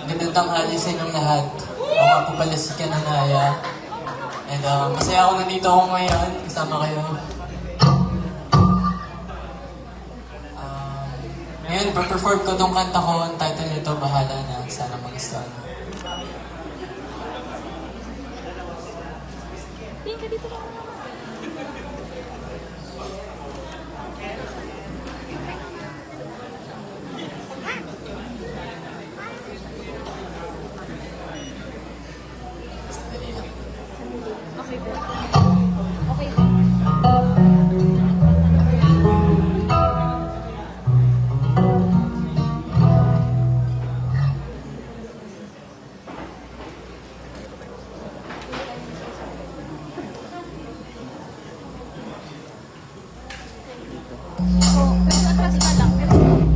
Magandang tanghali sa inyong lahat. Ako nga po pala si Kananaya. And masaya ako nandito ako ngayon. Kasama kayo. Ngayon, perform ko tong kanta ko. Ang title nito, Bahala Na. Sana magustuhan mo. Dali lang. Okay po. Okay po. Pero atras ka lang. Pero dali.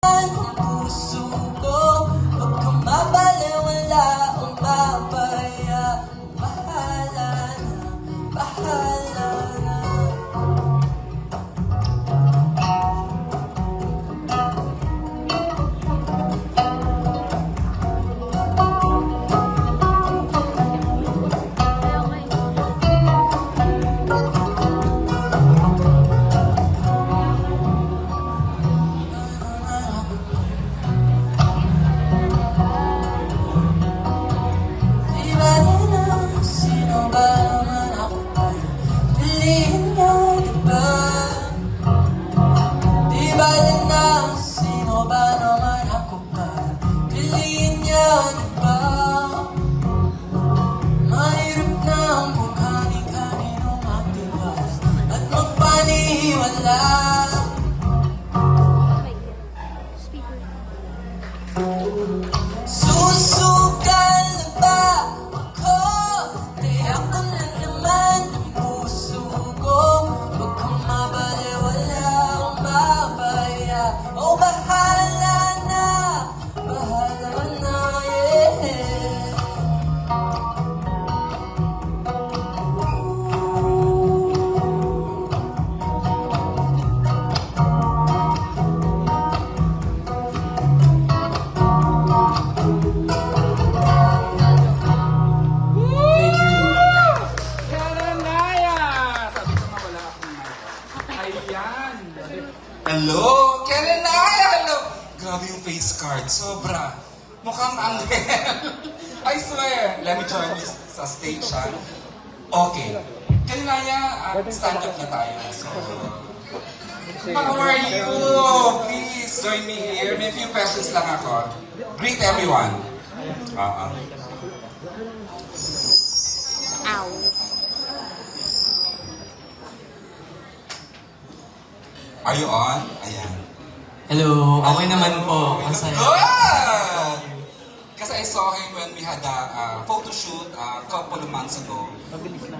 Ang puso ko, huwag kang mabaliwala o mapaya. Bahala na, bahala na. Di bale na, sino ba naman ako pa? Piliin niyo, di ba? Di bale na, sino ba naman ako pa? Piliin niyo, di ba? Mahirap na kung kani-kanino magdiwas at magpaniwala. Susugal na ba ako? Di ako na naman ang puso ko. Huwag kang mabaliwala o mabaya. O bahala na, yeah. Thank you. Kananaya! Sabi ko nga wala akong mic. Ayan! Hello! Kananaya! Hello! Grabe yung face card. Sobra. Mukhang anghel. I swear. Let me join you sa stage, ha? Okay. Kananaya, stand up na tayo. So, how are you? Please join me here. May few questions lang ako. Greet everyone. Ow. Are you on? Ayan. Hello, okay naman po. Masaya. Good! Kasi I saw him when we had a photo shoot a couple of months ago.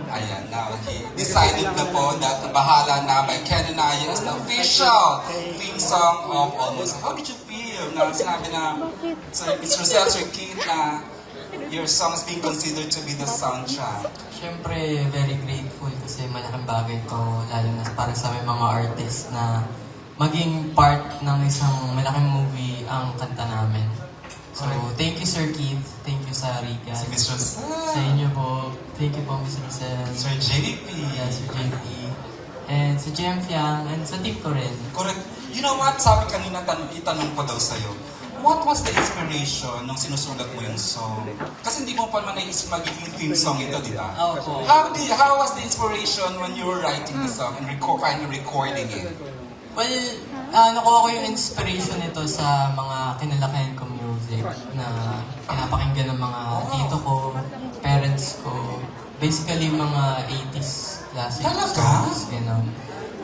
Ayan, now he decided na po that Bahala Na by Ken and I is the official theme song of Almost. How did you feel na sinabi na it's Roselle Sir Keith na your song is being considered to be the soundtrack? Siyempre, very grateful kasi malaking bagay to, lalo na para sa may mga artist na maging part ng isang malaking movie ang kanta namin. So, thank you Sir Keith, thank you sa Riga. Si Miss Sa Roselle, inyo po, thank you po Mr. Rosel. Sir JP. Yeah, Sir JP. And sa Jem Fiang, and sa team ko rin. Correct. You know what? Sabi kanina, itanong ko daw sa'yo. What was the inspiration nung sinusulat mo yung song? Kasi hindi mo pa naman naisip magiging theme song ito, di ba? Opo. How was the inspiration when you were writing the song and finally recording it? Well, nakuha ko yung inspiration nito sa mga kinalakihan ko music na pinapakinggan ng mga tito ko, parents ko. Basically, mga 80s classic Talaga? songs, gano'n.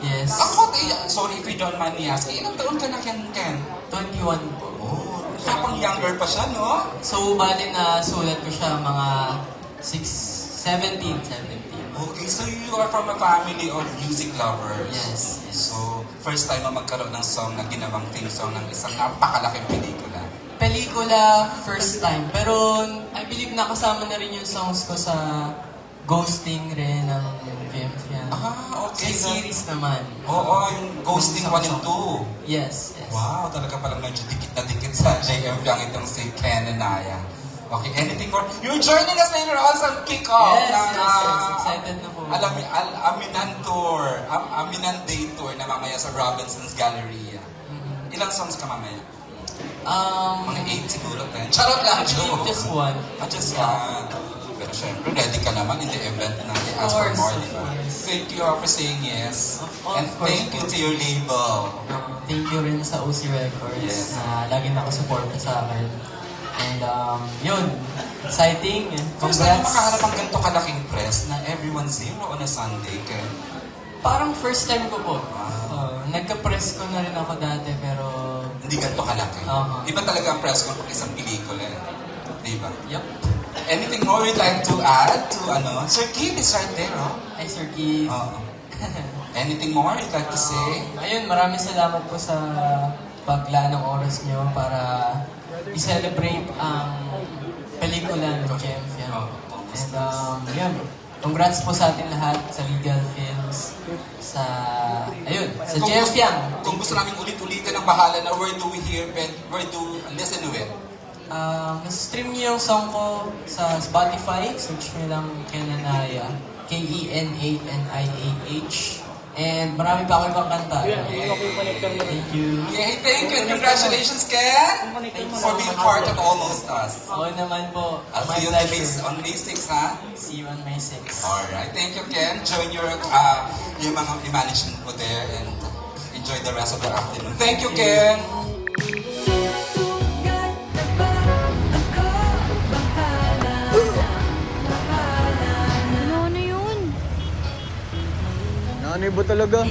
Yes. Ako, sorry if you don't mind me asking, ilang taon ka na Ken? 21 po. Oh, kapang younger pa siya, no? So, bali na sulat ko siya mga 17. Okay, so you are from a family of music lovers. Yes. So, first time mo magkaroon ng song na ginawang theme song ng isang napakalaking pelikula. Pelikula, first time. Pero, I believe nakasama na rin yung songs ko sa Ghosting rin ng Jem Fiang. Ah, okay. Sa series naman. Oo, yung Ghosting 1 and 2. Yes. Wow, talaga palang medyo dikit na dikit sa JM Fiang itong si Ken and Naya. Okay, anything more? You're joining us later on sa kick-off Yes, ng excited na po. Aminan Tour, Aminan Day Tour na mamaya sa Robinson's Galleria. Ilang songs ka mamaya? Mga 8 siguro, 10. Charot lang, Joe. Just one. Just one. Pero syempre, ready ka naman in the event na they ask for Of more, course, di ba? of course. Thank you for saying yes. Of And course, thank you to your label. Thank you rin sa OC Records Yes. na lagi nakasuporta sa akin. And yun, exciting. First time Congrats. makaharap ang ganito kalaking press na everyone's zero on a Sunday. Kaya, Parang first time ko po. Wow. Nagka-press ko na rin ako dati pero... hindi ganito kalaki. Iba talaga ang press con pag isang pelikula. Di ba? Yup. Anything more you'd like to add to ano? Sir Keith is right there, oh. Hi Sir Keith. Anything more you'd like to say? Ayun, maraming salamat po sa paglaan ng oras nyo para i-celebrate ang pelikula ng Jem Fiang. And yun, congrats po sa atin lahat sa Legal Films, sa Jem Fiang. Kung gusto namin ulit-ulitin ang Bahala Na, where do we hear it? Where do listen to it? Stream niyo yung song ko sa Spotify. Search niyo lang Kenanaya. Kenaniah. And marami pa ako ibang kanta. Thank you. Yay, thank you. Congratulations, Ken, Thank you for so being much. part of Almost Us. Oo naman po. I'll My see you pleasure. on May 6, ha? See you on May 6. Alright, thank you, Ken. Join your mga management po there and enjoy the rest of the afternoon. Thank you, Ken. Susugat na ba ako? Bahala na. Ano yun? Nanay ba talaga?